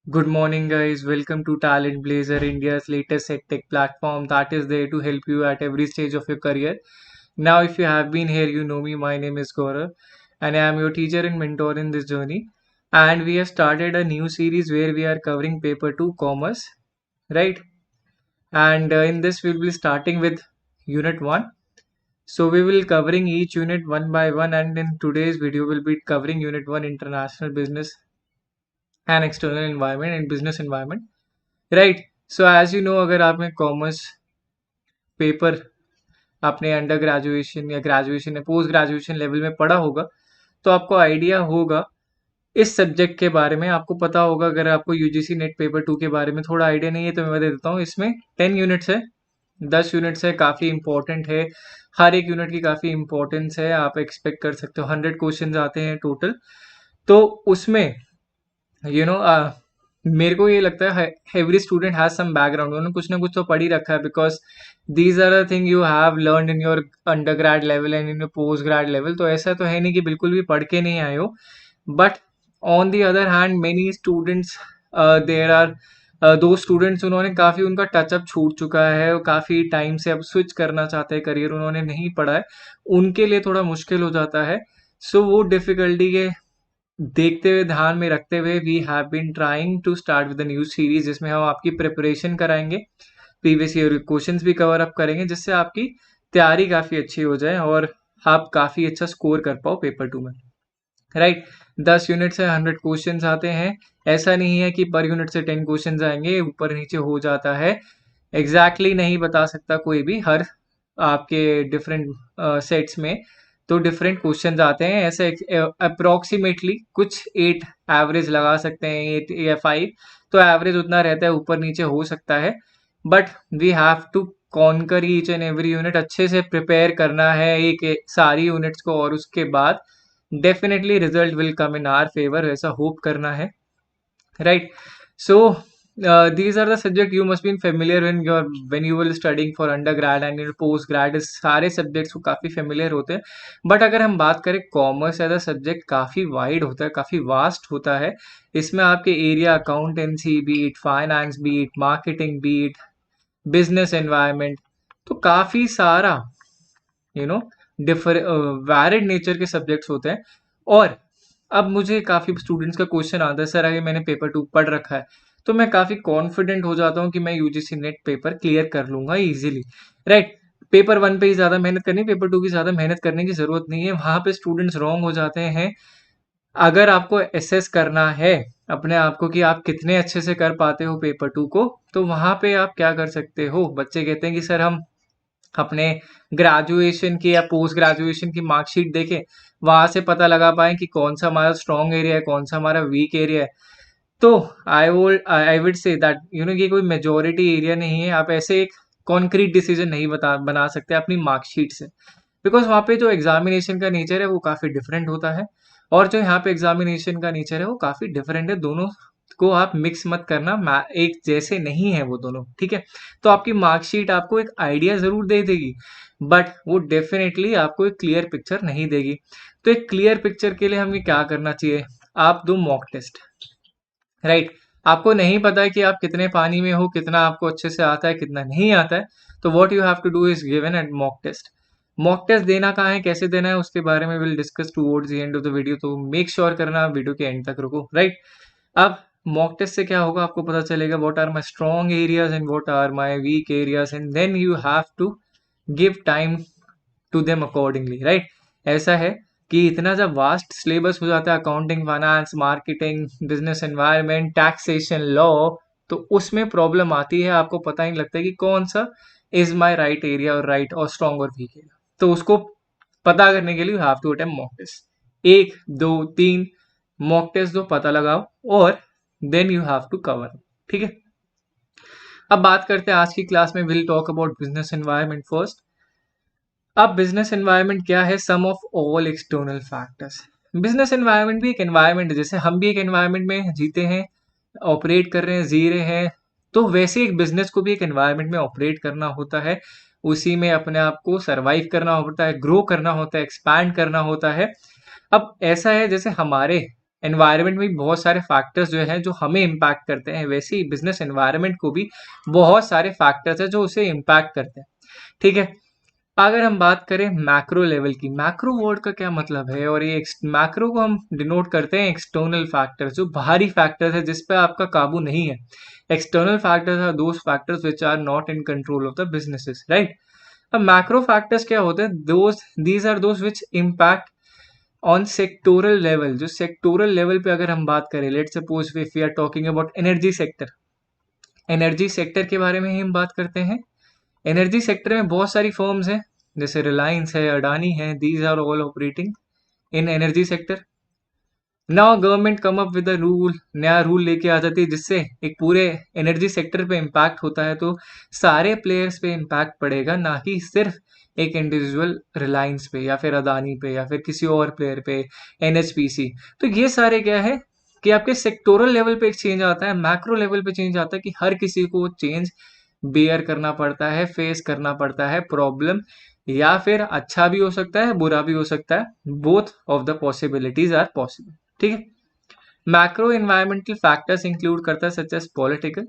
Good morning, guys. Welcome to Talent Blazer, India's latest tech platform that is there to help you at every stage of your career. Now, if you have been here, you know me. My name is Gaurav, and I am your teacher and mentor in this journey. And we have started a new series where we are covering paper 2 commerce, right? And in this, we'll be starting with unit 1. So, we will covering each unit one by one, and in today's video, we'll be covering unit 1 international business and external environment and business environment. Right so as you know अगर आपने commerce paper अपने under graduation या graduation या post graduation level में पढ़ा होगा तो आपको आइडिया होगा इस सब्जेक्ट के बारे में आपको पता होगा। अगर आपको यूजीसी नेट पेपर 2 के बारे में थोड़ा आइडिया नहीं है तो मैं बता देता हूँ। इसमें 10 यूनिट्स है, 10 यूनिट्स है, काफ़ी इंपॉर्टेंट है। हर एक यूनिट की काफ़ी इंपॉर्टेंस है। आप एक्सपेक्ट कर सकते हो 100 क्वेश्चन आते हैं टोटल। तो उसमें यू नो मेरे को ये लगता है every student has some background, उन्होंने कुछ ना कुछ तो पढ़ ही रखा है, because these are the thing you have learn in your under grade level and in your post grade level. तो ऐसा तो है नहीं कि बिल्कुल भी पढ़ के नहीं आए हो, but on the other hand many students there are दो स्टूडेंट्स उन्होंने काफ़ी उनका टचअप छूट चुका है और काफ़ी टाइम से अब स्विच करना चाहते हैं करियर, उन्होंने नहीं पढ़ा है, उनके लिए थोड़ा मुश्किल हो जाता है। सो वो डिफ़िकल्टी के देखते हुए ध्यान में रखते हुए we have been trying to start with new series जिसमें हम आपकी प्रिपरेशन कराएंगे, प्रीवियस ईयर क्वेश्चंस भी कवर अप करेंगे जिससे आपकी तैयारी काफ़ी अच्छी हो जाए और आप काफ़ी अच्छा स्कोर कर पाओ पेपर 2 में। राइट 10 यूनिट से 100 क्वेश्चंस आते हैं। ऐसा नहीं है कि पर यूनिट से 10 क्वेश्चंस आएंगे, ऊपर नीचे हो जाता है। एग्जैक्टली नहीं बता सकता कोई भी, हर आपके डिफरेंट सेट्स में तो डिफरेंट क्वेश्चंस आते हैं। ऐसे अप्रोक्सीमेटली कुछ 8 एवरेज लगा सकते हैं, 8 या 5 तो एवरेज उतना रहता है, ऊपर नीचे हो सकता है। But we have to conquer each and every unit, अच्छे से प्रिपेयर करना है एक सारी यूनिट्स को और उसके बाद definitely result will come in our favour, ऐसा होप करना है। Right so these are the subject you must be familiar when you will studying for undergrad and your post grad, इस सारे सब्जेक्ट्स को काफ़ी फेमिलियर होते हैं। बट अगर हम बात करें कॉमर्स एज अ सब्जेक्ट काफ़ी वाइड होता है, काफ़ी वास्ट होता है। इसमें आपके area accountancy B it, finance B it, marketing B it, business environment, तो काफ़ी सारा you know differ varied nature के सब्जेक्ट्स होते हैं। और अब मुझे काफ़ी स्टूडेंट्स का क्वेश्चन आता है, सर अगर मैंने पेपर 2 पढ़ रखा है तो मैं काफ़ी कॉन्फिडेंट हो जाता हूँ कि मैं यूजीसी नेट पेपर क्लियर कर लूंगा इजीली। राइट पेपर 1 पे ही ज़्यादा मेहनत करनी, पेपर 2 की ज़्यादा मेहनत करने की ज़रूरत नहीं है। वहाँ पे स्टूडेंट्स रॉन्ग हो जाते हैं। अगर आपको एसेस करना है अपने आप को कि आप कितने अच्छे से कर पाते हो पेपर 2 को, तो वहाँ पे आप क्या कर सकते हो। बच्चे कहते हैं कि सर हम अपने ग्रेजुएशन की या पोस्ट ग्रेजुएशन की मार्कशीट देखें, वहां से पता लगा पाए कि कौन सा हमारा स्ट्रॉन्ग एरिया है, कौन सा हमारा वीक एरिया है। तो आई वुड से दैट ये कोई मेजोरिटी एरिया नहीं है। आप ऐसे एक कॉन्क्रीट डिसीजन नहीं बना सकते अपनी मार्कशीट से, बिकॉज वहाँ पे जो एग्जामिनेशन का नेचर है वो काफ़ी डिफरेंट होता है और जो यहाँ पे एग्जामिनेशन का नेचर है वो काफ़ी डिफरेंट है। दोनों को आप मिक्स मत करना, एक जैसे नहीं है वो दोनों, ठीक है। तो आपकी मार्कशीट आपको एक आइडिया ज़रूर दे देगी, बट वो डेफिनेटली आपको एक क्लियर पिक्चर नहीं देगी। तो एक क्लियर पिक्चर के लिए हमें क्या करना चाहिए, आप दो मॉक टेस्ट। राइट आपको नहीं पता है कि आप कितने पानी में हो, कितना आपको अच्छे से आता है, कितना नहीं आता है, तो what you have to do is given at mock test. Mock test देना कहाँ है, कैसे देना है, उसके बारे में will discuss towards the end of the video, तो मेक श्योर करना आप वीडियो के एंड तक रुको। राइट अब मॉक टेस्ट से क्या होगा, आपको पता चलेगा what are my strong areas and what are my weak areas, and then you have to give time to them accordingly. Right ऐसा है कि इतना जब वास्ट सिलेबस हो जाता है, accounting, finance, marketing, business environment, taxation, law, तो उसमें प्रॉब्लम आती है। आपको पता ही नहीं लगता कि कौन सा इज माय राइट एरिया और राइट और स्ट्रॉन्ग और वीक एरिया। तो उसको पता करने के लिए you have to attempt mock test. 1 2 3 mock test दो, पता लगाओ और then you have to cover, ठीक है। अब बात करते हैं आज की क्लास में, will talk about business environment first. अब बिजनेस एनवायरनमेंट क्या है, sum of all external factors. Business environment भी एक एनवायरनमेंट है, जैसे हम भी एक एनवायरनमेंट में जीते हैं, ऑपरेट कर रहे हैं, जी रहे हैं, तो वैसे एक बिजनेस को भी एक एनवायरनमेंट में ऑपरेट करना होता है। उसी में अपने आप को सरवाइव करना होता है, ग्रो करना होता है, एक्सपैंड करना होता है। अब ऐसा है जैसे हमारे एनवायरनमेंट में भी बहुत सारे फैक्टर्स जो हैं जो हमें इम्पैक्ट करते हैं, वैसे ही बिजनेस एनवायरनमेंट को भी बहुत सारे फैक्टर्स हैं जो उसे इम्पैक्ट करते हैं। ठीक है, अगर हम बात करें मैक्रो लेवल की, मैक्रो वर्ड का क्या मतलब है, और ये मैक्रो को हम डिनोट करते हैं एक्सटर्नल फैक्टर्स, जो बाहरी फैक्टर्स है जिस पे आपका काबू नहीं है। External factors are those factors which are not in control of the businesses, right. अब मैक्रो फैक्टर्स क्या होते हैं, those these are those which impact on sectoral level. जो सेक्टोरल लेवल पे अगर हम बात करें, let's suppose if we are talking about energy sector, energy sector के बारे में ही हम बात करते हैं। एनर्जी सेक्टर में बहुत सारी फर्म्स हैं, जैसे रिलायंस है, अडानी है, these are all operating in energy sector. Now government come up with a rule, नया रूल लेके आ जाती है जिससे एक पूरे एनर्जी सेक्टर पे इम्पैक्ट होता है, तो सारे प्लेयर्स पे इम्पैक्ट पड़ेगा, ना कि सिर्फ एक इंडिविजुअल रिलायंस पे या फिर अदानी पे या फिर किसी और प्लेयर पे, एनएचपीसी। तो ये सारे क्या है कि आपके सेक्टोरल लेवल पे एक चेंज आता है, मैक्रो लेवल पे चेंज आता है कि हर किसी को चेंज बेयर करना पड़ता है, फेस करना पड़ता है प्रॉब्लम, या फिर अच्छा भी हो सकता है, बुरा भी हो सकता है, both of the possibilities are possible. ठीक है, मैक्रो एनवायरमेंटल फैक्टर्स इंक्लूड करता है such as political,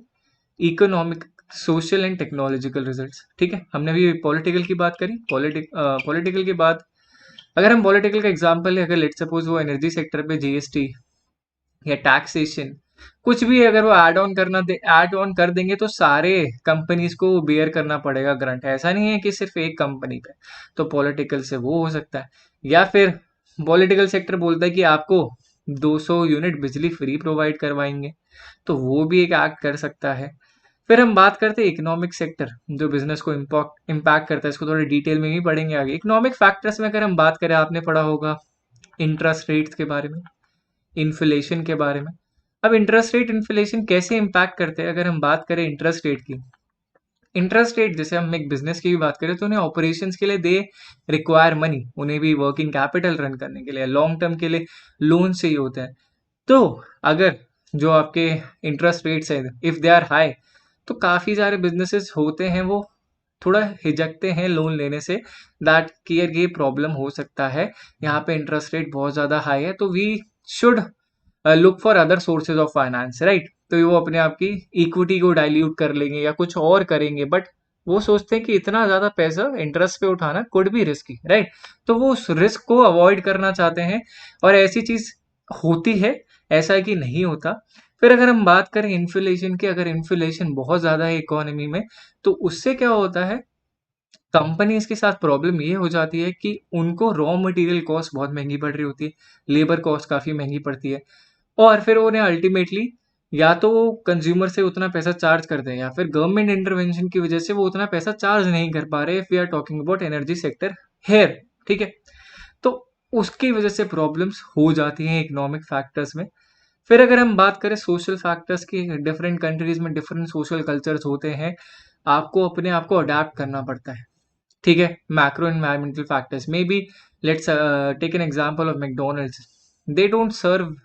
economic, social and technological results. ठीक है, हमने अभी पॉलिटिकल की बात करी, पॉलिटिकल की बात, अगर हम पॉलिटिकल का एग्जांपल है, अगर लेट सपोज वो एनर्जी सेक्टर पे जीएसटी या टैक्सेशन कुछ भी अगर वो ऐड ऑन कर देंगे तो सारे कंपनीज को बेयर करना पड़ेगा ग्रंट। ऐसा नहीं है कि सिर्फ एक कंपनी पे, तो पॉलिटिकल से वो हो सकता है, या फिर पॉलिटिकल सेक्टर बोलता है कि आपको 200 यूनिट बिजली फ्री प्रोवाइड करवाएंगे, तो वो भी एक एक्ट कर सकता है। फिर हम बात करते हैं इकोनॉमिक सेक्टर, जो बिजनेस को इम्पैक्ट करता है, इसको थोड़ी डिटेल में भी पढ़ेंगे आगे। इकोनॉमिक फैक्टर्स में अगर हम बात करें, आपने पढ़ा होगा इंटरेस्ट रेट्स के बारे में, इन्फ्लेशन के बारे में। अब इंटरेस्ट रेट इन्फ्लेशन कैसे इम्पैक्ट करते हैं, अगर हम बात करें इंटरेस्ट रेट की, इंटरेस्ट रेट जैसे हम एक बिजनेस की भी बात करें तो उन्हें ऑपरेशंस के लिए दे रिक्वायर मनी, उन्हें भी वर्किंग कैपिटल रन करने के लिए, लॉन्ग टर्म के लिए लोन चाहिए होते हैं। तो अगर जो आपके इंटरेस्ट रेट्स है इफ दे आर हाई, तो काफ़ी सारे बिजनेसेस होते हैं वो थोड़ा हिचकते हैं लोन लेने से, दैट कि यार ये प्रॉब्लम हो सकता है, यहाँ पे इंटरेस्ट रेट बहुत ज़्यादा हाई है, तो we should look for other sources of finance, right. तो वो अपने आप की इक्विटी को डाइल्यूट कर लेंगे या कुछ और करेंगे, बट वो सोचते हैं कि इतना ज़्यादा पैसा इंटरेस्ट पे उठाना कुड बी रिस्की, राइट। तो वो उस रिस्क को अवॉइड करना चाहते हैं, और ऐसी चीज़ होती है, ऐसा है कि नहीं होता। फिर अगर हम बात करें इन्फ्लेशन की, अगर इन्फ्लेशन बहुत ज़्यादा है इकोनॉमी में, तो उससे क्या होता है, कंपनीज के साथ प्रॉब्लम ये हो जाती है कि उनको रॉ मटेरियल कॉस्ट बहुत महंगी पड़ रही होती है, लेबर कॉस्ट काफ़ी महंगी पड़ती है, और फिर उन्हें अल्टीमेटली या तो वो कंज्यूमर से उतना पैसा चार्ज करते हैं, या फिर गवर्नमेंट इंटरवेंशन की वजह से वो उतना पैसा चार्ज नहीं कर पा रहे, if we are talking about energy sector here. ठीक है, तो उसकी वजह से प्रॉब्लम्स हो जाती हैं इकोनॉमिक फैक्टर्स में। फिर अगर हम बात करें सोशल फैक्टर्स की, डिफरेंट कंट्रीज में डिफरेंट सोशल कल्चर्स होते हैं, आपको अपने आप को अडेप्ट करना पड़ता है। ठीक है, macro environmental factors may be, let's take an example of McDonald's, they don't serve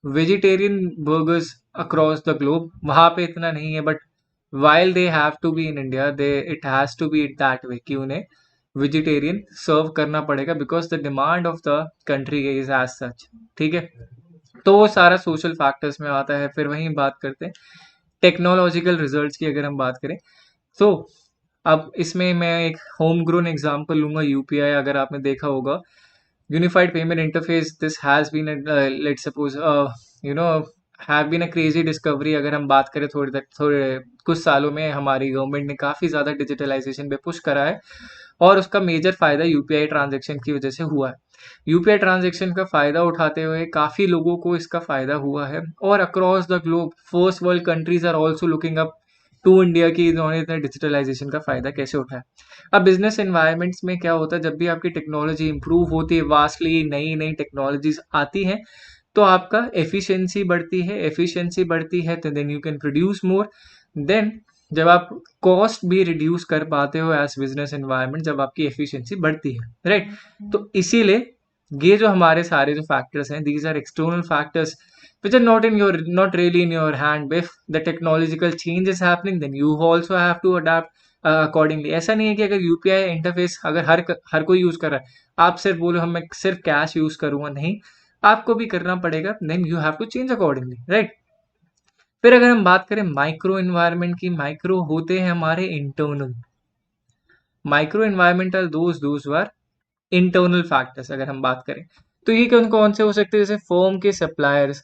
vegetarian burgers across the globe, वहाँ पे इतना नहीं है, but while they have to be in India, they it has to be that way कि उन्हें vegetarian serve करना पड़ेगा, because the demand of the country is as such. ठीक है, तो वो सारा सोशल फैक्टर्स में आता है। फिर वहीं बात करते हैं टेक्नोलॉजिकल रिजल्ट्स की, अगर हम बात करें तो अब इसमें मैं एक होम ग्रोन एग्जांपल लूंगा, यूपीआई। अगर आपने देखा होगा, unified payment interface, this has been let's suppose you know have been a crazy discovery. अगर हम बात करें थोड़े कुछ सालों में हमारी गवर्नमेंट ने काफ़ी ज़्यादा डिजिटलाइजेशन पे पुश करा है, और उसका मेजर फ़ायदा यूपीआई ट्रांजैक्शन की वजह से हुआ है। यूपीआई ट्रांजैक्शन का फ़ायदा उठाते हुए काफ़ी लोगों को इसका फ़ायदा हुआ है, और across the globe first world countries are also looking up to India की इन्होंने इतना डिजिटलाइजेशन का फ़ायदा कैसे उठाया। अब बिजनेस एनवायरनमेंट्स में क्या होता है, जब भी आपकी टेक्नोलॉजी इंप्रूव होती है, वास्टली नई नई टेक्नोलॉजीज आती हैं, तो आपका एफिशिएंसी बढ़ती है, एफिशिएंसी बढ़ती है तो then you can produce more, then जब आप कॉस्ट भी रिड्यूस कर पाते हो एज बिजनेस एनवायरनमेंट, जब आपकी एफिशिएंसी बढ़ती है, राइट। तो इसीलिए ये जो हमारे सारे जो फैक्टर्स हैं, these are external factors which are not really in your hand. If the technological change is happening, then you also have to adapt accordingly. ऐसा नहीं है कि अगर यूपीआई इंटरफेस अगर हर कोई यूज कर रहा है, आप सिर्फ बोलो हम मैं सिर्फ कैश यूज करूंगा, नहीं। आपको भी करना पड़ेगा, then you have to change accordingly, right. फिर अगर हम बात करें माइक्रो एनवायरनमेंट की, माइक्रो होते हैं हमारे internal, micro environmental those are internal factors. अगर हम बात करें तो ये कौन कौन से हो सकते हैं, जैसे फर्म के सप्लायर्स,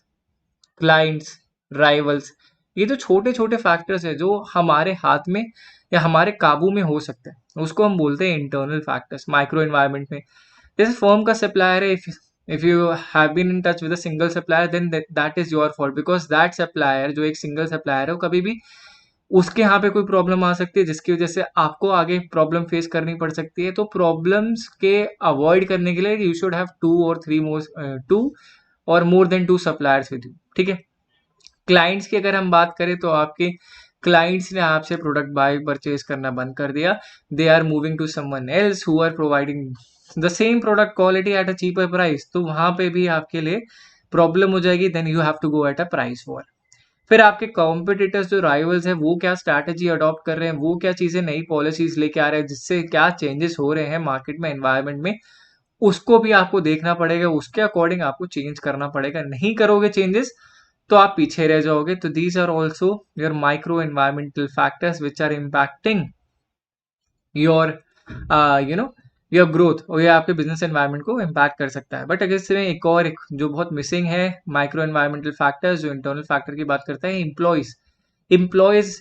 क्लाइंट्स, राइवल्स, ये तो छोटे छोटे फैक्टर्स है जो हमारे हाथ में या हमारे काबू में हो सकते हैं, उसको हम बोलते हैं इंटरनल फैक्टर्स माइक्रो एनवायरनमेंट में। जैसे फर्म का सप्लायर है, if you have been in touch with a single supplier, then that is your fault, because that supplier जो एक सिंगल सप्लायर है वो कभी भी उसके यहाँ पे कोई प्रॉब्लम आ सकती है जिसकी वजह से आपको आगे प्रॉब्लम फेस करनी पड़ सकती है। तो प्रॉब्लम्स के अवॉइड करने के लिए यू शुड हैव टू और more than two suppliers with you, ठीक है। क्लाइंट्स की अगर हम बात करें तो आपके क्लाइंट्स ने आपसे प्रोडक्ट बाय परचेज करना बंद कर दिया, they are moving to someone else who are providing the same product quality at a cheaper price, तो वहां पे भी आपके लिए प्रॉब्लम हो जाएगी, then you have to go at a price war. फिर आपके कॉम्पिटिटर्स जो राइवल्स हैं वो क्या स्ट्रैटेजी अडॉप्ट कर रहे हैं, वो क्या चीजें नई पॉलिसीज लेके आ रहे हैं, जिससे क्या चेंजेस हो रहे हैं मार्केट में, एनवायरनमेंट में, उसको भी आपको देखना पड़ेगा, उसके अकॉर्डिंग आपको चेंज करना पड़ेगा। नहीं करोगे चेंजेस तो आप पीछे रह जाओगे। तो these are also your micro environmental factors which are impacting your you know your growth, और ये आपके बिजनेस एनवायरनमेंट को इम्पैक्ट कर सकता है। बट अगर इसमें एक जो बहुत मिसिंग है माइक्रो एनवायरमेंटल फैक्टर्स, जो इंटरनल फैक्टर की बात करते हैं, इम्प्लॉयज। इम्प्लॉयज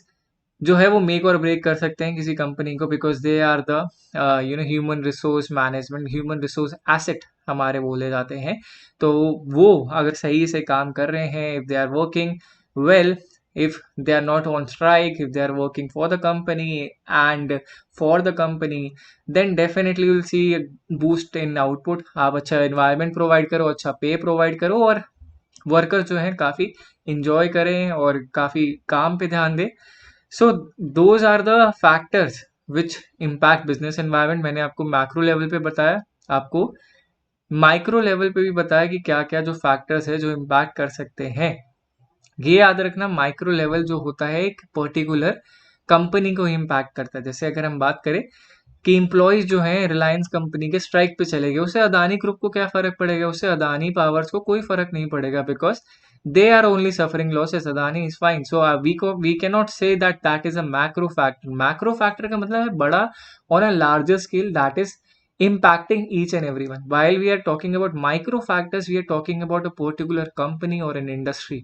जो है वो मेक और ब्रेक कर सकते हैं किसी कंपनी को, because they are the human resource management, human resource asset हमारे बोले जाते हैं। तो वो अगर सही से काम कर रहे हैं, if they are working well, if they are not on strike, if they are working for the company and for the company, then definitely you'll see a boost in output। आप अच्छा environment प्रोवाइड करो, अच्छा पे provide करो, और worker जो हैं काफ़ी इंजॉय करें और काफ़ी काम पे ध्यान दें। So those are the factors which impact business environment. मैंने आपको मैक्रो लेवल पे बताया, आपको माइक्रो लेवल पे भी बताया कि क्या क्या जो फैक्टर्स है जो इम्पैक्ट कर सकते हैं। ये याद रखना, माइक्रो लेवल जो होता है एक पर्टिकुलर कंपनी को इम्पैक्ट करता है। जैसे अगर हम बात करें कि इम्प्लॉयज जो हैं रिलायंस कंपनी के स्ट्राइक पे चले गए, उससे अदानी ग्रुप को क्या फर्क पड़ेगा, उससे अदानी पावर्स को कोई फर्क नहीं पड़ेगा, because they are only suffering losses, Adani is fine. So we can not say that that is a macro factor. Macro factor का मतलब है बड़ा, on a larger scale, that is impacting each and everyone. While we are talking about micro factors, we are talking about a particular company or an industry,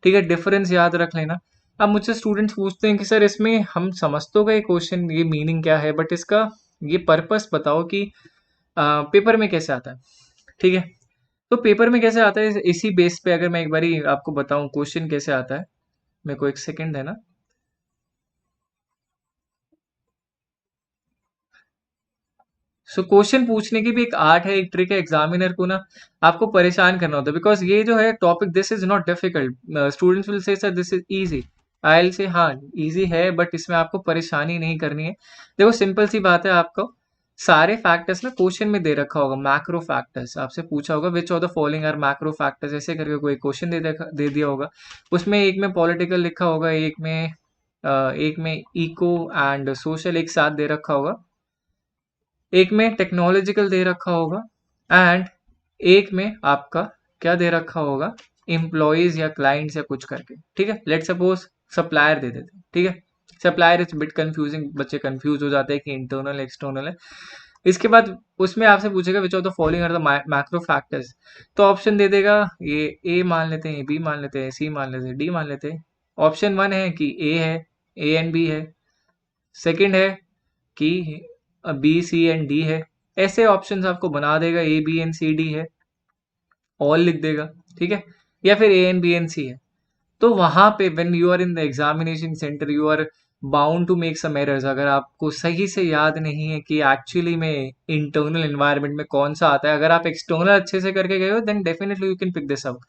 ठीक है। Difference याद रख लेना। अब मुझसे स्टूडेंट्स पूछते हैं कि सर इसमें हम समझ तो गए क्वेश्चन, ये मीनिंग क्या है, बट इसका ये पर्पस बताओ कि पेपर में कैसे आता है, ठीक है। तो पेपर में कैसे आता है, इसी बेस पे अगर मैं एक बारी आपको बताऊं क्वेश्चन कैसे आता है, मेरे को एक सेकंड है ना। सो क्वेश्चन पूछने की भी एक आर्ट है, एक ट्रिक है, एग्जामिनर को ना आपको परेशान करना होता है, बिकॉज ये जो है topic, this is not difficult. Students will say sir this is easy, I will say हाँ इजी है, बट इसमें आपको परेशानी नहीं करनी है। देखो सिंपल सी बात है, आपको सारे फैक्टर्स ना क्वेश्चन में दे रखा होगा, मैक्रो फैक्टर्स आपसे पूछा होगा, which of the following are macro factors, ऐसे करके कोई क्वेश्चन दे दिया होगा। उसमें एक में पॉलिटिकल लिखा होगा, एक में इको एंड सोशल एक साथ दे रखा होगा, एक में टेक्नोलॉजिकल दे रखा होगा, एंड एक में आपका क्या दे रखा होगा, एम्प्लॉयज या क्लाइंट्स या कुछ करके, ठीक है। लेट सपोज सप्लायर दे देते हैं, ठीक है। सप्लायर इज बिट कंफ्यूजिंग, बच्चे कंफ्यूज हो जाते हैं कि इंटरनल एक्सटर्नल है। इसके बाद उसमें आपसे पूछेगा which of the following are the macro factors, तो ऑप्शन दे देगा, ये ए मान लेते हैं, बी मान लेते हैं, सी मान लेते हैं, डी मान लेते हैं। ऑप्शन वन है कि ए है, ए एंड बी है। सेकंड है कि बी सी एंड डी है। ऐसे ऑप्शंस आपको बना देगा, A B and C D है, ऑल लिख देगा, ठीक है। या फिर A and B and C है। तो वहां पे when you are in the examination centre, you are bound to make some errors. अगर आपको सही से याद नहीं है कि एक्चुअली में इंटरनल एनवायरनमेंट में कौन सा आता है, अगर आप एक्सटर्नल अच्छे से करके गए हो, then definitely you can pick this up,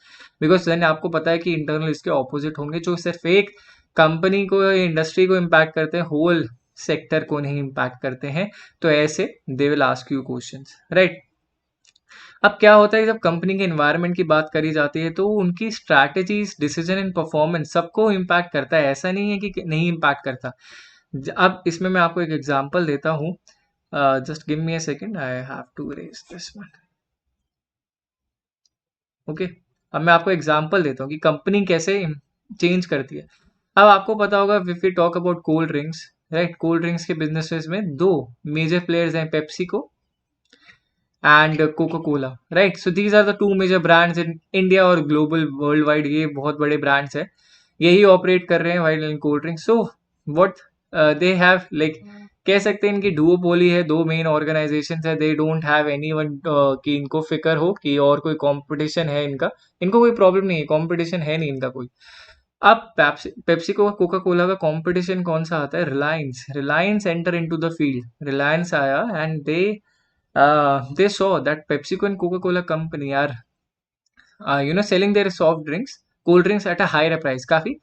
because then आपको पता है कि इंटरनल इसके ऑपोजिट होंगे, जो सिर्फ एक कंपनी को या इंडस्ट्री को इम्पैक्ट करते हैं, होल सेक्टर को नहीं इम्पैक्ट करते हैं। तो ऐसे they will ask you questions, right. अब क्या होता है, जब कंपनी के एनवायरनमेंट की बात करी जाती है तो उनकी स्ट्रैटेजीज, डिसीजन एंड परफॉर्मेंस सबको इम्पैक्ट करता है, ऐसा नहीं है कि नहीं इम्पैक्ट करता। अब इसमें मैं आपको एक एग्जांपल देता हूँ, just give me a second, I have to raise this one. Okay, अब मैं आपको एग्जांपल देता हूँ कि कंपनी कैसे चेंज करती है। अब आपको पता होगा if we talk about cold drinks, right, cold drinks के बिजनेसेस में दो मेजर प्लेयर्स हैं, PepsiCo and Coca Cola, right. So these are the two major brands in India और ग्लोबल वर्ल्ड वाइड, ये बहुत बड़े ब्रांड्स हैं, यही ऑपरेट कर रहे हैं wide in cold drink. So what they have like, कह सकते हैं इनकी डुओपोली है, दो मेन ऑर्गेनाइजेशन है, दे डोंट हैव एनीवन कि इनको फिक्र हो कि और कोई कंपटीशन है इनका, इनको कोई प्रॉब्लम नहीं है, कंपटीशन है नहीं इनका कोई। अब पेप्सिको और कोका कोला का कंपटीशन कौन सा आता है, Reliance. Reliance enter into the field, Reliance आया and they saw that PepsiCo and Coca-Cola company are selling their soft drinks, cold drinks at a higher price, काफी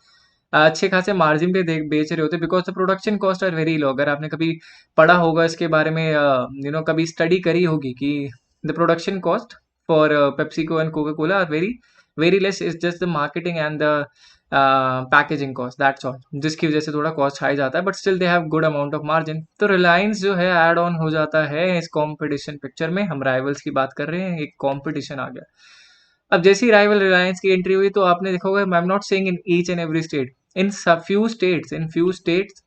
अच्छे खासे मार्जिन पे बेच रहे होते, because the production cost are very low. अगर आपने कभी पढ़ा होगा इसके बारे में, कभी स्टडी करी होगी कि the production cost for PepsiCo and Coca Cola are very very less, is just the marketing and the packaging cost, that's all, जिसकी वजह से थोड़ा कॉस्ट हाई जाता है, but still they have good amount of margin. तो रिलायंस जो है add on हो जाता है इस कॉम्पिटिशन पिक्चर में, हम राइवल्स की बात कर रहे हैं, एक कॉम्पिटिशन आ गया। अब जैसी राइवल रिलायंस की एंट्री हुई तो आपने देखा होगा, आई am not saying in each and every state, in few states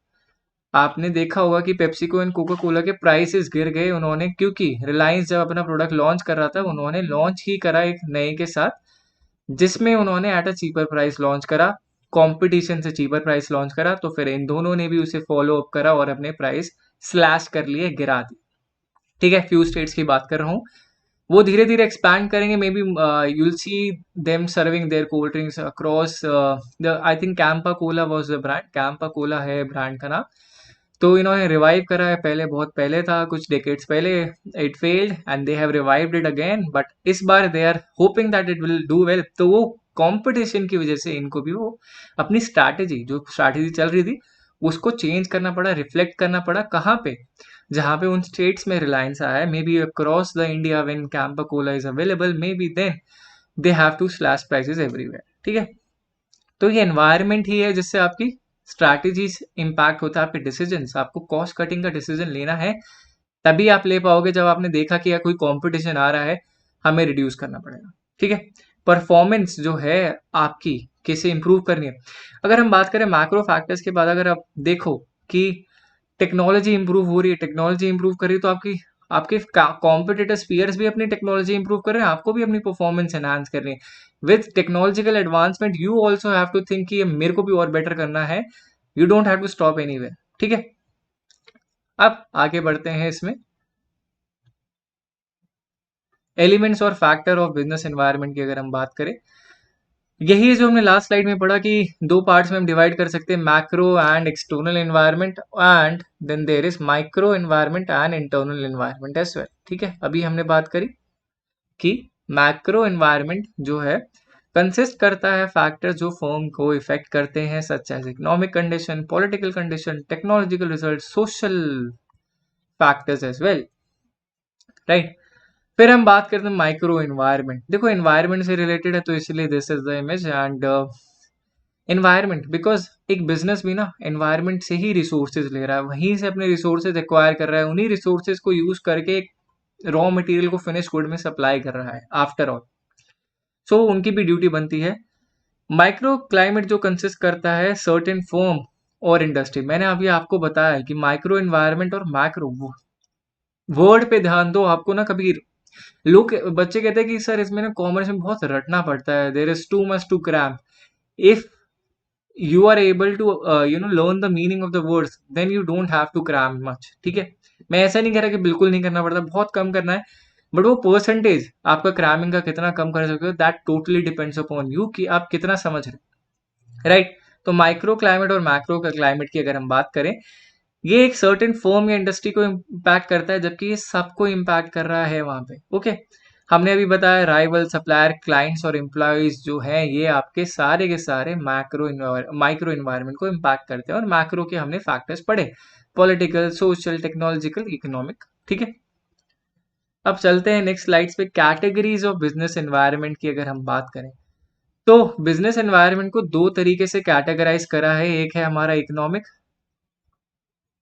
आपने देखा होगा कि पेप्सिको एंड कोका कोला के प्राइसेस गिर गए उन्होंने, क्योंकि रिलायंस जब अपना प्रोडक्ट लॉन्च कर रहा था, उन्होंने लॉन्च ही करा एक नए के साथ, जिसमें उन्होंने eight a cheaper price launch करा, कंपटीशन से चीपर प्राइस लॉन्च करा, तो फिर इन दोनों ने भी उसे फॉलो अप करा और अपने प्राइस स्लैश कर लिए, गिरा दी। ठीक है, फ्यू स्टेट्स की बात कर रहा हूँ, वो धीरे धीरे एक्सपैंड करेंगे, maybe you'll see them serving their cold drinks across the, I think Campa Cola was the brand, Campa Cola है ब्रांड का नाम। तो इन्होंने रिवाइव करा है, पहले बहुत पहले था, कुछ डेकेड्स पहले it failed and they have revived it again, but इस बार they are hoping that it will do well. तो वो कंपटीशन की वजह से इनको भी वो अपनी स्ट्रैटेजी, जो स्ट्रैटेजी चल रही थी, उसको चेंज करना पड़ा, रिफ्लेक्ट करना पड़ा, कहाँ पे, जहाँ पे उन स्टेट्स में रिलायंस आया है, maybe across the India when Campa Cola is available, maybe then they have to slash prices everywhere. ठीक है, तो ये एनवायरनमेंट ही है जिससे आपकी स्ट्रैटेजीज इम्पैक्ट होता है, आपके डिसीजंस, आपको कॉस्ट कटिंग का डिसीजन लेना है, तभी आप ले पाओगे जब आपने देखा कि यार कोई कंपटीशन आ रहा है, हमें रिड्यूस करना पड़ेगा। ठीक है, परफॉर्मेंस जो है आपकी कैसे इंप्रूव करनी है। अगर हम बात करें मैक्रो फैक्टर्स के बाद, अगर आप देखो कि टेक्नोलॉजी इंप्रूव हो रही है, टेक्नोलॉजी इंप्रूव कर रही है, तो आपकी आपके कॉम्पिटिटर्स पीयर्स भी अपनी टेक्नोलॉजी इंप्रूव कर रहे हैं, आपको भी अपनी परफॉर्मेंस एनहांस करनी है। With technological advancement you also have to think कि ये मेरे को भी और बेटर करना है, you don't have to stop anywhere. ठीक है, अब आगे बढ़ते हैं इसमें, एलिमेंट्स और फैक्टर ऑफ बिजनेस एनवायरनमेंट की अगर हम बात करें, यही है जो हमने लास्ट स्लाइड में पढ़ा कि दो पार्ट्स में हम डिवाइड कर सकते हैं, macro and external environment, and then there is micro environment and internal environment as well. ठीक है, अभी हमने बात करी कि मैक्रो एनवायरनमेंट जो है कंसिस्ट करता है फैक्टर जो फर्म को इफेक्ट करते हैं, such as economic condition, political condition, technological result, social factors as well, right. फिर हम बात करते हैं माइक्रो एनवायरनमेंट। देखो एनवायरनमेंट से रिलेटेड है तो इसलिए this is the image and environment, because एक बिजनेस भी ना एनवायरनमेंट से ही रिसोर्सेज ले रहा है, वहीं से अपने रिसोर्सेज एक्वायर कर रहा है, उन्हीं रिसोर्सेज को यूज करके एक रॉ मटेरियल को फिनिश गुड में सप्लाई कर रहा है आफ्टर ऑल। सो उनकी भी ड्यूटी बनती है। माइक्रो क्लाइमेट जो कंसिस्ट करता है सर्टेन फर्म और इंडस्ट्री, मैंने अभी आपको बताया है कि माइक्रो एनवायरनमेंट और मैक्रो, वर्ड पे ध्यान दो, आपको ना कभी लोग बच्चे कहते हैं कि सर इसमें ना कॉमर्स में बहुत रटना पड़ता है, there is too much to cram. If you are able to learn the meaning of the words, then you don't have to cram much। ठीक है, मैं ऐसा नहीं कह रहा कि बिल्कुल नहीं करना पड़ता, बहुत कम करना है, बट वो परसेंटेज आपका क्रैमिंग का कितना कम कर सकते हो, that totally depends upon you कि आप कितना समझ रहे, राइट। तो माइक्रो क्लाइमेट और मैक्रो का क्लाइमेट की अगर हम बात करें, ये एक सर्टेन फर्म या इंडस्ट्री को इम्पैक्ट करता है, जबकि ये सबको इम्पैक्ट कर रहा है वहां पे। ओके, हमने अभी बताया राइवल, सप्लायर, क्लाइंट्स और एम्प्लॉयज जो हैं, ये आपके सारे के सारे माइक्रो इन्वायरमेंट को इम्पैक्ट करते हैं, और मैक्रो के हमने फैक्टर्स पढ़े, पॉलिटिकल, सोशल, टेक्नोलॉजिकल, इकोनॉमिक। ठीक है, अब चलते हैं नेक्स्ट स्लाइड्स पे, कैटेगरीज ऑफ बिजनेस एनवायरनमेंट की अगर हम बात करें, तो बिजनेस एनवायरनमेंट को दो तरीके से कैटेगराइज करा है, एक है हमारा इकोनॉमिक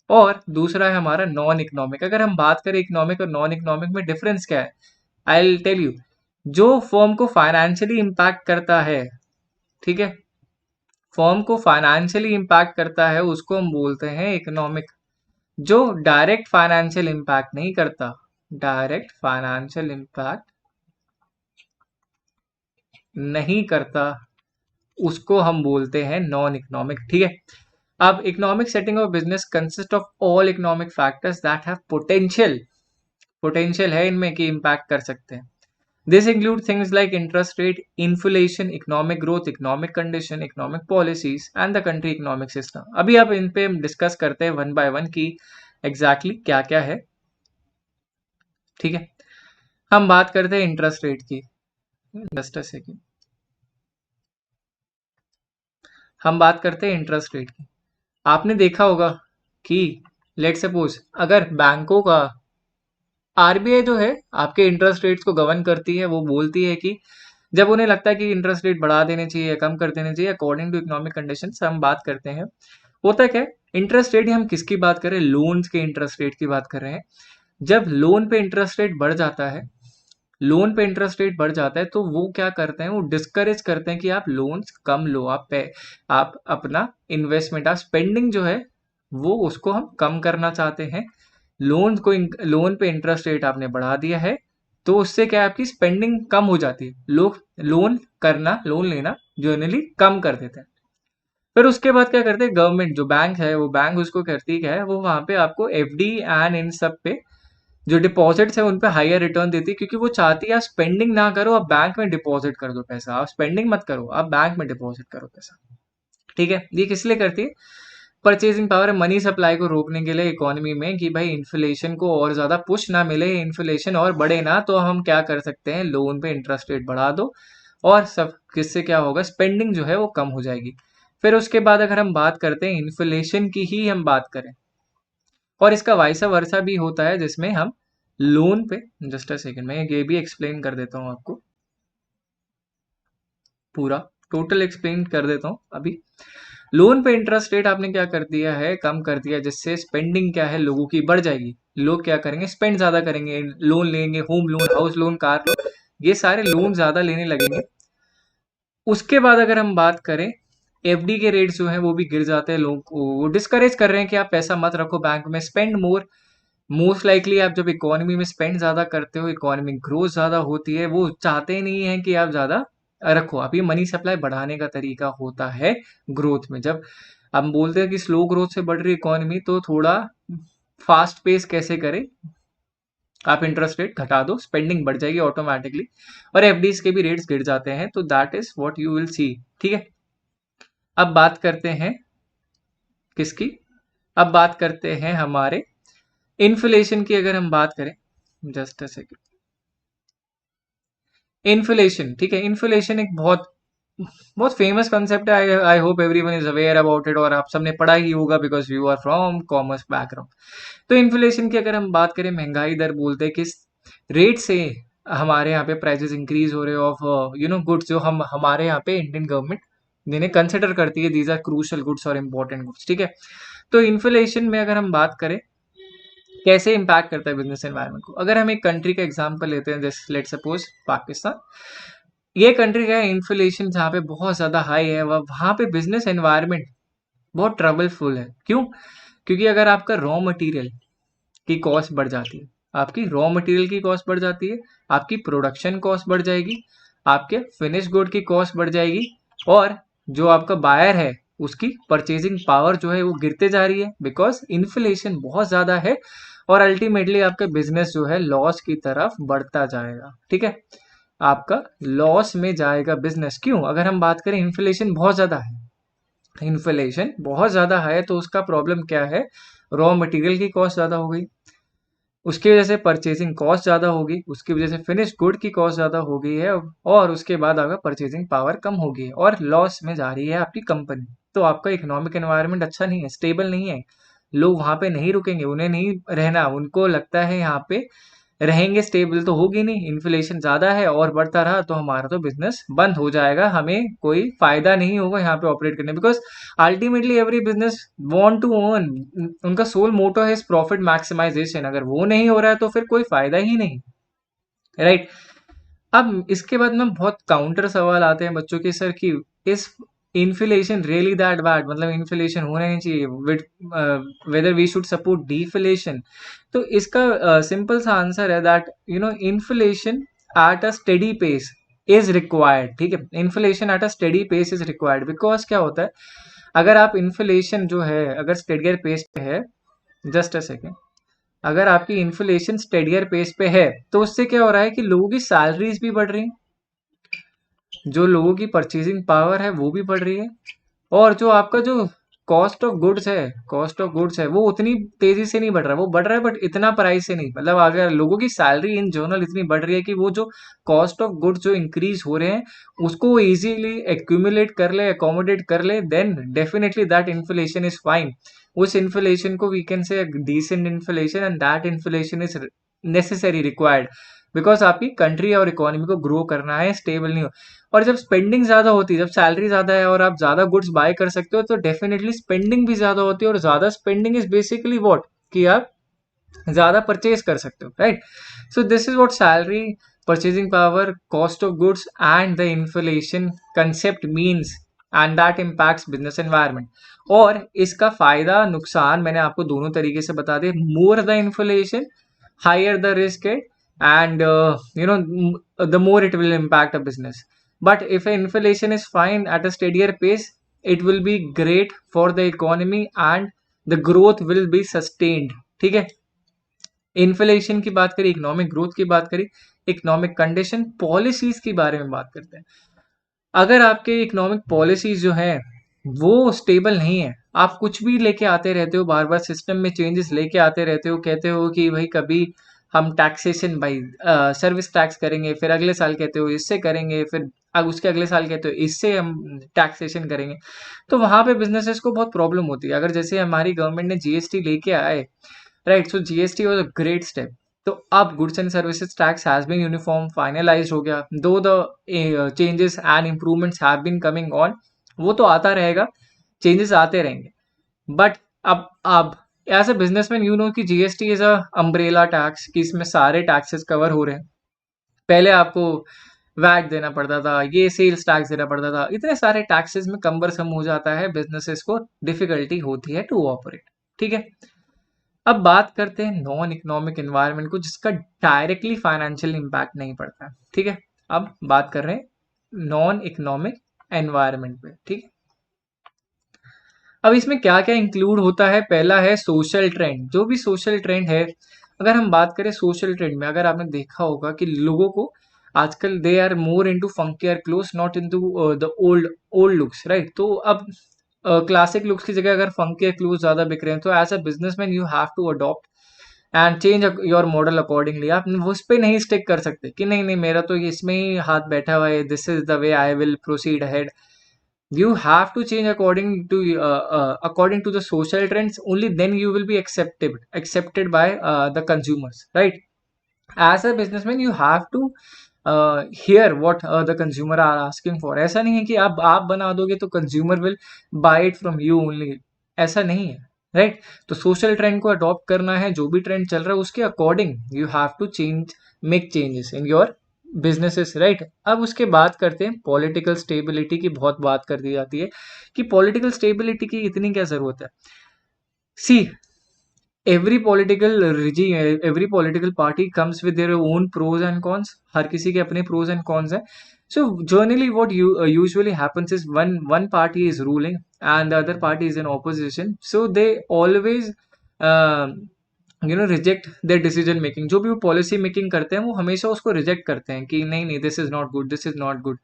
और दूसरा है हमारा नॉन इकोनॉमिक। अगर हम बात करें इकोनॉमिक और नॉन इकोनॉमिक में डिफरेंस क्या है, आई विल टेल यू। जो फर्म को फाइनेंशियली इम्पैक्ट करता है, ठीक है, फर्म को फाइनेंशियली इम्पैक्ट करता है उसको हम बोलते हैं इकोनॉमिक। जो डायरेक्ट फाइनेंशियल इम्पैक्ट नहीं करता, डायरेक्ट फाइनेंशियल इम्पैक्ट नहीं करता, उसको हम बोलते हैं नॉन इकोनॉमिक, ठीक है। अब economic setting of business consist of all economic factors that have potential, potential है इनमें कि इम्पैक्ट कर सकते हैं। This include things like interest rate, inflation, economic growth, economic condition, economic policies and the country economic system. अभी आप इन पे discuss करते हैं वन बाय वन की एग्जैक्टली क्या क्या है, ठीक है। हम बात करते हैं इंटरेस्ट रेट की, जस्ट अ सेकेंड। हम बात करते हैं इंटरेस्ट रेट की। आपने देखा होगा कि लेट सपोज अगर बैंकों का, आरबीआई जो है आपके इंटरेस्ट रेट्स को गवर्न करती है, वो बोलती है कि जब उन्हें लगता है कि इंटरेस्ट रेट बढ़ा देने चाहिए, कम कर देने चाहिए, अकॉर्डिंग टू इकोनॉमिक कंडीशंस हम बात करते हैं। होता क्या है, इंटरेस्ट रेट हम किसकी बात करें, लोन्स के इंटरेस्ट रेट की बात कर रहे हैं। जब लोन पे इंटरेस्ट रेट बढ़ जाता है, लोन पे इंटरेस्ट रेट बढ़ जाता है तो वो क्या करते हैं, वो डिस्करेज करते हैं कि आप लोन्स कम लो, आप अपना इन्वेस्टमेंट, आप स्पेंडिंग जो है वो उसको हम कम करना चाहते हैं। लोन पे इंटरेस्ट रेट आपने बढ़ा दिया है तो उससे क्या है, आपकी स्पेंडिंग कम हो जाती है। लोग लोन लेना जनरली कम कर देते हैं। फिर उसके बाद क्या करते हैं, गवर्नमेंट जो बैंक है, वो बैंक उसको करती क्या है, वो वहां पे आपको एफडी एंड इन सब पे जो डिपॉजिट्स है उन पे हायर रिटर्न देती है, क्योंकि वो चाहती है आप स्पेंडिंग ना करो, आप बैंक में डिपॉजिट कर दो पैसा, आप स्पेंडिंग मत करो, आप बैंक में डिपॉजिट करो पैसा, ठीक है। ये किस लिए करती है, परचेजिंग पावर, मनी सप्लाई को रोकने के लिए इकोनॉमी में, कि भाई इन्फ्लेशन को और ज्यादा पुश ना मिले, इन्फ्लेशन और बढ़े ना, तो हम क्या कर सकते हैं, लोन पे इंटरेस्ट रेट बढ़ा दो और सब किससे क्या होगा, स्पेंडिंग जो है वो कम हो जाएगी। फिर उसके बाद अगर हम बात करते हैं इन्फ्लेशन की ही हम बात करें, और इसका वाइसा वर्सा भी होता है जिसमें हम लोन पे, जस्ट अ सेकंड मैं ये भी एक्सप्लेन कर देता हूँ आपको, पूरा टोटल एक्सप्लेन कर देता हूँ अभी। लोन पे इंटरेस्ट रेट आपने क्या कर दिया है, कम कर दिया, जिससे स्पेंडिंग क्या है लोगों की बढ़ जाएगी। लोग क्या करेंगे, स्पेंड ज्यादा करेंगे, लोन लेंगे, home loan, house loan, car loan, ये सारे लोन ज्यादा लेने लगेंगे। उसके बाद अगर हम बात करें, एफडी के रेट्स जो हैं वो भी गिर जाते हैं, लोगों को वो डिस्करेज कर रहे हैं कि आप पैसा मत रखो बैंक में, स्पेंड मोर। मोस्ट लाइकली आप जब इकोनॉमी में स्पेंड ज्यादा करते हो, इकोनॉमी ग्रोथ ज्यादा होती है, वो चाहते ही नहीं है कि आप ज्यादा रखो। अब ये मनी सप्लाई बढ़ाने का तरीका होता है ग्रोथ में। जब हम बोलते हैं कि स्लो ग्रोथ से बढ़ रही इकोनॉमी, तो थोड़ा फास्ट पेस कैसे करें, आप इंटरेस्ट रेट घटा दो, स्पेंडिंग बढ़ जाएगी ऑटोमेटिकली, और एफडीज के भी रेट्स गिर जाते हैं, तो that is what you will see, ठीक है। अब बात करते हैं किसकी, अब बात करते हैं हमारे इन्फ्लेशन की। अगर हम बात करें, जस्ट अ सेकेंड, इन्फ्लेशन, ठीक है, इन्फ्लेशन एक बहुत बहुत फेमस कंसेप्ट है, I hope everyone is aware about it, और आप सबने पढ़ा ही होगा because you are from commerce background. तो इन्फ्लेशन की अगर हम बात करें, महंगाई दर बोलते हैं किस रेट से हमारे यहाँ पे प्राइसेस इंक्रीज हो रहे हैं ऑफ गुड्स, जो हम हमारे यहाँ पे इंडियन गवर्नमेंट जिन्हें कंसिडर करती है दीज आर क्रूशल गुड्स और इंपॉर्टेंट गुड्स, ठीक है। तो इन्फ्लेशन में अगर हम बात करें कैसे इंपैक्ट करता है बिजनेस एनवायरनमेंट को, अगर हम एक कंट्री का एग्जांपल लेते हैं, जैसे लेट सपोज पाकिस्तान। ये कंट्री का है, इन्फ्लेशन जहाँ पे बहुत ज्यादा हाई है, वहां पे बिजनेस एनवायरनमेंट बहुत ट्रबलफुल है। क्यों, क्योंकि अगर आपका रॉ मटेरियल की कॉस्ट बढ़ जाती है, आपकी रॉ मटेरियल की कॉस्ट बढ़ जाती है, आपकी प्रोडक्शन कॉस्ट बढ़ जाएगी, आपके फिनिश गुड की कॉस्ट बढ़ जाएगी, और जो आपका बायर है उसकी परचेजिंग पावर जो है वो गिरते जा रही है, बिकॉज इन्फ्लेशन बहुत ज्यादा है, और अल्टीमेटली आपका बिजनेस जो है लॉस की तरफ बढ़ता जाएगा, ठीक है। आपका लॉस में जाएगा बिजनेस। क्यों, अगर हम बात करें इन्फ्लेशन बहुत ज्यादा है, इन्फ्लेशन बहुत ज्यादा है तो उसका प्रॉब्लम क्या है, रॉ मटेरियल की कॉस्ट ज्यादा हो गई, उसकी वजह से परचेजिंग कॉस्ट ज्यादा होगी, उसकी वजह से फिनिश गुड की कॉस्ट ज्यादा हो गई है, और उसके बाद आपका परचेजिंग पावर कम हो गई है, और लॉस में जा रही है आपकी कंपनी। तो आपका इकोनॉमिक एनवायरनमेंट अच्छा नहीं है, स्टेबल नहीं है, लोग वहां पे नहीं रुकेंगे, उन्हें नहीं रहना, उनको लगता है यहाँ पे रहेंगे, स्टेबल तो होगी नहीं, इन्फ्लेशन ज्यादा है और बढ़ता रहा तो हमारा तो बिजनेस बंद हो जाएगा, हमें कोई फायदा नहीं होगा यहाँ पे ऑपरेट करने, because ultimately every business want to earn, उनका सोल मोटो है प्रॉफिट मैक्सिमाइजेशन, अगर वो नहीं हो रहा है तो फिर कोई फायदा ही नहीं, राइट। अब इसके बाद में बहुत काउंटर सवाल आते हैं बच्चों के, सर कि is inflation really that bad, मतलब इन्फ्लेशन होना नहीं चाहिए, with whether we should support deflation. तो इसका सिंपल सा आंसर है that inflation at a steady pace is required. ठीक है, inflation at a steady pace is required, because क्या होता है, अगर आप इन्फ्लेशन जो है अगर स्टेडियर पेस पे है, जस्ट अ सेकेंड, अगर आपकी इन्फ्लेशन स्टेडियर पेस पे है तो उससे क्या हो रहा है कि लोगों की सैलरीज भी बढ़ रही हैं, जो लोगों की परचेजिंग पावर है वो भी बढ़ रही है, और जो आपका जो कॉस्ट ऑफ गुड्स है वो उतनी तेजी से नहीं बढ़ रहा, वो बढ़ रहा है बट इतना प्राइस से नहीं, मतलब अगर लोगों की सैलरी इन जनरल इतनी बढ़ रही है कि वो जो कॉस्ट ऑफ गुड्स जो इंक्रीज हो रहे हैं उसको वो इजीली एक्यूमुलेट कर ले, अकोमोडेट कर ले, then definitely that inflation is fine. उस इन्फ्लेशन को we can say decent inflation, and that inflation is necessary required, because आपकी कंट्री और इकोनॉमी को ग्रो करना है, स्टेबल नहीं हो। और जब स्पेंडिंग ज्यादा होती है, जब सैलरी ज्यादा है और आप ज्यादा गुड्स बाय कर सकते हो, तो डेफिनेटली स्पेंडिंग भी ज्यादा होती है, और ज्यादा स्पेंडिंग इज बेसिकली व्हाट, कि आप ज्यादा परचेज कर सकते हो, right. So this is what salary, purchasing power, cost of goods and the inflation concept means, and that impacts business environment. और इसका फायदा नुकसान मैंने आपको दोनों तरीके से बता दिए, more the inflation higher the risk it, and the more it will impact a business. But if inflation is fine at a steadier pace, it will be great for the economy and the growth will be sustained। ठीक है, inflation की बात करी, economic growth की बात करी, economic condition, policies के बारे में बात करते हैं। अगर आपके इकोनॉमिक पॉलिसीज जो है वो स्टेबल नहीं है, आप कुछ भी लेके आते रहते हो, बार बार सिस्टम में चेंजेस लेके आते रहते हो, कहते हो कि भाई कभी हम टैक्सेशन भाई सर्विस टैक्स करेंगे, फिर अगले साल कहते हो इससे करेंगे, फिर अब उसके अगले साल कहते हो इससे हम टैक्सेशन करेंगे, तो वहां पे बिजनेसेस को बहुत प्रॉब्लम होती है। अगर जैसे हमारी गवर्नमेंट ने जीएसटी लेके आए, right, so GST was a great step. तो अब goods and services tax has been uniform finalised हो गया, though the changes and improvements have been coming on, वो तो आता रहेगा, चेंजेस आते रहेंगे। बट अब as a businessman you know कि GST is a umbrella tax, कि इसमें सारे टैक्सेस कवर हो रहे हैं। पहले आपको वैट देना पड़ता था, ये सेल्स टैक्स देना पड़ता था, इतने सारे टैक्सेस में कम्बरसम हो जाता है, बिजनेसेस को डिफिकल्टी होती है टू ऑपरेट। ठीक है, अब बात करते हैं नॉन इकोनॉमिक एनवायरनमेंट को, जिसका डायरेक्टली फाइनेंशियल इम्पैक्ट नहीं पड़ता है। ठीक है, अब बात कर रहे हैं नॉन इकोनॉमिक एनवायरनमेंट पे। ठीक है, अब इसमें क्या क्या इंक्लूड होता है, पहला है सोशल ट्रेंड। जो भी सोशल ट्रेंड है, अगर हम बात करें सोशल ट्रेंड में, अगर आपने देखा होगा कि लोगों को आजकल they are more into funkier clothes, not into the old old looks, right. तो अब क्लासिक लुक्स की जगह अगर फंकियर क्लोथ्स ज्यादा बिक रहे हैं, तो as a businessman you have to adopt and change your model accordingly. आप उस पर नहीं स्टिक कर सकते कि नहीं नहीं मेरा तो इसमें ही हाथ बैठा हुआ है, this is the way I will proceed ahead. You have to change according to the social trends, only then you will be accepted by the consumers, right? As a businessman you have to hear what the consumer are asking for। ऐसा नहीं है कि आप बना दोगे तो consumer will buy it from you only, ऐसा नहीं है, राइट। तो सोशल ट्रेंड को अडॉप्ट करना है, जो भी ट्रेंड चल रहा है उसके according you have to change, make changes in your businesses, right. अब उसके बात करते हैं पॉलिटिकल स्टेबिलिटी की, बहुत बात कर दी जाती है कि पॉलिटिकल स्टेबिलिटी की इतनी क्या जरूरत है। See, every political party comes with their own pros and cons, हर किसी के अपने प्रोज एंड कॉन्स है। So generally what usually happens is one party is ruling and the other party is in opposition, so they always reject their decision making. जो भी वो policy making करते हैं वो हमेशा उसको रिजेक्ट करते हैं कि नहीं नहीं this is not good, this is not good,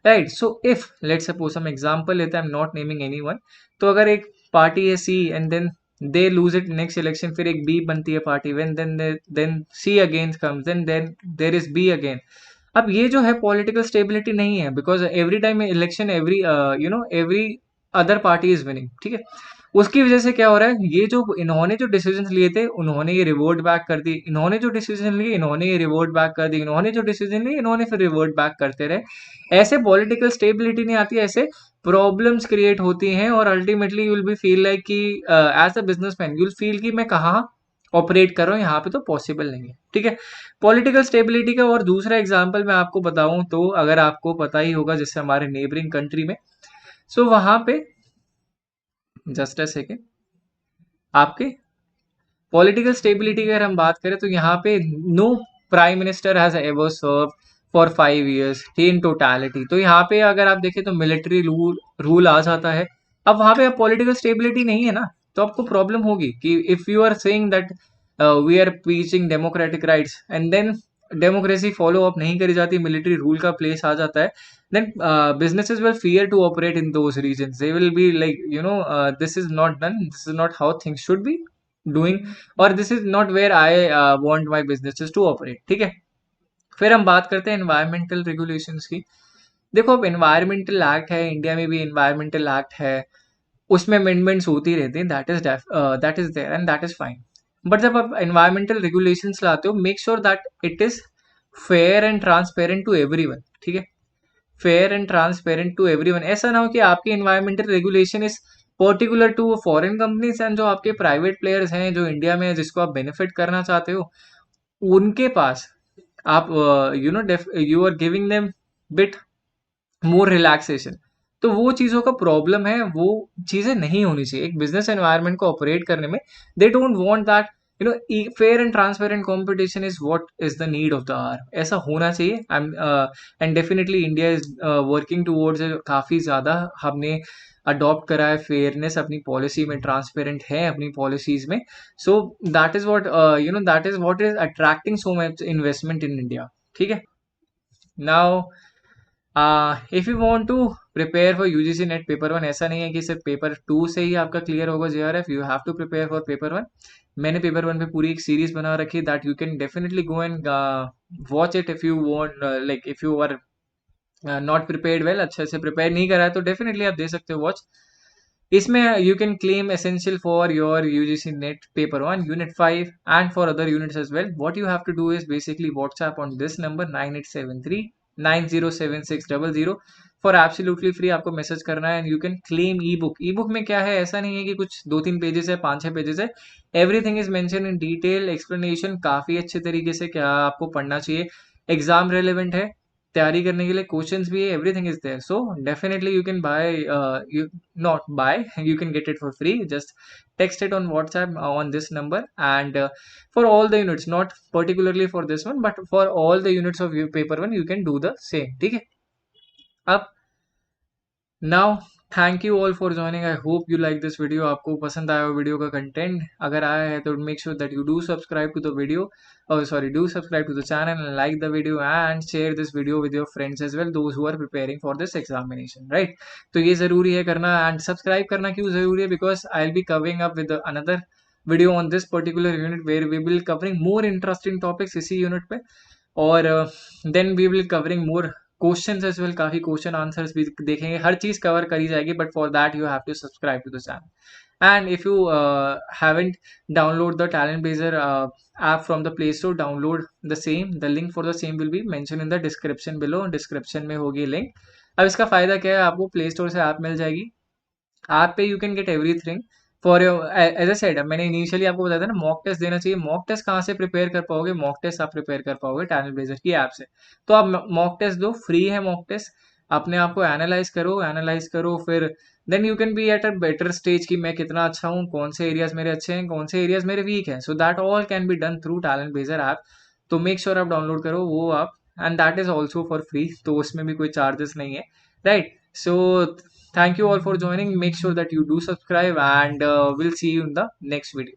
right. So if let's suppose हम एग्जांपल लेते हैं, I am not naming anyone, तो अगर एक पार्टी है C and then they lose it next election, फिर एक बी बनती है party, when then C again comes, then there is B again. अब ये जो है पॉलिटिकल स्टेबिलिटी नहीं है, because every time election every other party is winning. ठीक है, उसकी वजह से क्या हो रहा है, ये जो इन्होंने जो डिसीजन लिए थे उन्होंने ये रिवोर्ट बैक कर दी, इन्होंने जो डिसीजन लिए इन्होंने ये रिवोर्ट बैक कर दी, इन्होंने जो डिसीजन लिए इन्होंने फिर रिवोर्ट बैक करते रहे। ऐसे पॉलिटिकल स्टेबिलिटी नहीं आती, ऐसे प्रॉब्लम्स क्रिएट होती हैं, और ultimately you will be feel like कि as a businessman you will feel कि मैं कहाँ ऑपरेट कर रहा हूँ, यहाँ पे तो पॉसिबल नहीं है, ठीक है। पॉलिटिकल स्टेबिलिटी का और दूसरा एग्जांपल मैं आपको बताऊं तो अगर आपको पता ही होगा, जैसे हमारे नेबरिंग कंट्री में, सो वहां पे जस्ट अ सेकेंड, आपके पॉलिटिकल स्टेबिलिटी की अगर हम बात करें तो यहाँ पे no prime minister has ever serve for 5 years in totality. तो यहाँ पे अगर आप देखें तो मिलिट्री रूल रूल आ जाता है। अब वहां पे अब पॉलिटिकल स्टेबिलिटी नहीं है ना, तो आपको प्रॉब्लम होगी कि if you are saying that we are preaching democratic rights and then democracy follow up नहीं करी जाती, मिलिट्री रूल का प्लेस आ जाता है, then businesses will fear to operate in those regions. They will be like, this is not done, this is not how things should be doing, और this is not where I want my businesses to operate, ठीक है। फिर हम बात करते हैं environmental regulations की। देखो, अब एनवायरमेंटल एक्ट है, इंडिया में भी एनवायरमेंटल एक्ट है, उसमें अमेंडमेंट्स होती रहती हैं, that is there and that is fine. But जब आप एनवायरमेंटल रेगुलेशंस लाते हो, make sure that it is fair and transparent to everyone, ठीक है। Fair and transparent to everyone, ऐसा ना हो कि आपकी environmental regulation is particular to foreign companies and जो आपके प्राइवेट प्लेयर्स हैं जो इंडिया में है, जिसको आप बेनिफिट करना चाहते हो, उनके पास आप you are giving them bit more relaxation. तो वो चीज़ों का प्रॉब्लम है, वो चीज़ें नहीं होनी चाहिए एक बिजनेस एनवायरनमेंट को ऑपरेट करने में। They don't want that, fair and transparent competition is what is the need of the hour, ऐसा होना चाहिए। And definitely India is working towards, काफ़ी ज़्यादा हमने अडॉप्ट करा है फेयरनेस अपनी पॉलिसी में, ट्रांसपेरेंट है अपनी पॉलिसीज में। So that is what that is what is attracting so much investment in India, ठीक है। Now if you want to prepare for UGC NET paper one, ऐसा नहीं है कि सिर्फ पेपर 2 से ही आपका क्लियर होगा JRF, you have to prepare for paper one. मैंने पेपर वन पे पूरी एक सीरीज बना रखी है, that you can definitely go and watch it if you want, like if you are not prepared well, अच्छे से प्रिपेयर नहीं करा है तो डेफिनेटली आप दे सकते हो वॉच। इसमें you can claim essential for your UGC NET paper one unit 5 and for other units as well. What you have to do is basically WhatsApp on this number 9873907600 for absolutely free, आपको message करना है and you can claim ebook. Ebook में क्या है, ऐसा नहीं है कि कुछ 2-3 पेजेस है, 5-6 पेजेस है, everything is mention in detail, explanation काफी अच्छे तरीके से क्या आपको पढ़ना चाहिए, एग्जाम रेलेवेंट है, तैयारी करने के लिए क्वेश्चंस भी है, everything is there. So definitely you can buy, you not buy, you can get it for free, just text it on WhatsApp on this number, and for all the units, not particularly for this one but for all the units of your paper one, you can do the same, ठीक है। अब now thank you all for joining, I hope you like this video, आपको पसंद आया video का content, अगर आया है तो make sure that you do subscribe to the video, do subscribe to the channel and like the video and share this video with your friends as well, those who are preparing for this examination, right. तो ये जरूरी है करना, and subscribe करना क्यों जरूरी है, because I will be covering up with another video on this particular unit where we will covering more interesting topics इसी यूनिट पे, और then we will covering more questions as well, काफी question answers भी देखेंगे, हर चीज cover करी जाएगी, but for that you have to subscribe to the channel. And if you haven't download the Talent Blazer app from the Play Store, download the same, the link for the same will be mentioned in the description below, description में होगी link. अब इसका फायदा क्या है, आपको play store से app मिल जाएगी, ऐप पे you can get everything for your, as I said, मैंने इनिशियली आपको बताया था ना मॉक टेस्ट देना चाहिए, मॉक टेस्ट कहाँ से प्रिपेयर कर पाओगे, मॉक टेस्ट आप प्रिपेयर कर पाओगे टैलेंट ब्लेजर की ऐप से। तो आप मॉक टेस्ट दो, फ्री है मॉक टेस्ट, अपने आप को एनालाइज करो, फिर then you can be at a better stage कि मैं कितना अच्छा हूँ, कौन से एरियाज मेरे अच्छे हैं, कौन से एरियाज मेरे वीक हैं, so that all can be done through talent blazer app. तो मेक श्योर आप डाउनलोड करो वो आप, and that is also for free, तो उसमें भी कोई चार्जेस नहीं है, right. So thank you all for joining, make sure that you do subscribe, and we'll see you in the next video.